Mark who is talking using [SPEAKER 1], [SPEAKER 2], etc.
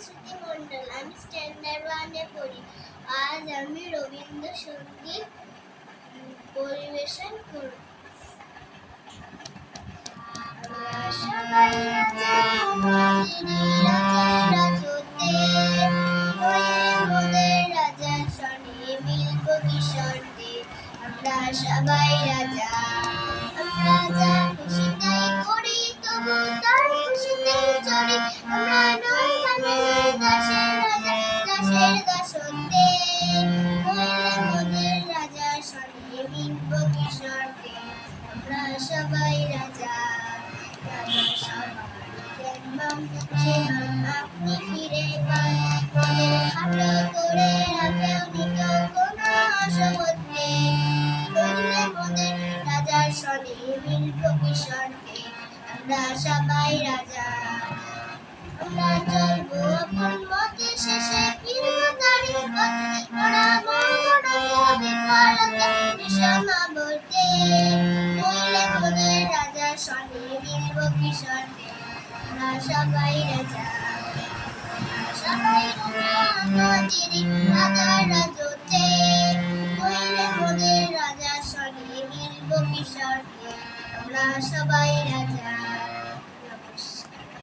[SPEAKER 1] স্মৃতিমণ্ডল। আমি স্ট্যান্ডার্ড ওয়ানে পড়ি। আজ আমি রবীন্দ্রসঙ্গীত পরিবেশন করব। আমরা সবাই রাজা, রাজতে হয়ে মোদের রাজার সনে মিলব কিশোরতে। আমরা সবাই রাজা, আমরা যা খুশি তাই করি, তবু তার খুশিতেই চলি। আমরা নই ভাবের দাসের রাজা, দাসের দাসত্বে হইলে মোদের রাজার সনে মিলব কিশোরতে। আমরা সবাই রাজা, রাজা সবাই আপনি ফিরে পান, মনের খাটো করে রাখেও নিত কোনো অসমতে। হইলে মোদের রাজার সনে মিলব কিশোরতে। আমরা সবাই রাজা, আমরা চলবো আপন মতে, শেষে ফিরব তারি পথে। ওরা বড় বিফলতা বিষম আবর্তে হইলে মোদের রাজার সনে মিলব কিশোরতে। আমরা সবাই রাজা, সবাই রাজা আমাদেরই রাজার রাজত্বে হইলে মোদের রাজার সনে মিলব কিশোরতে। আমরা সবাই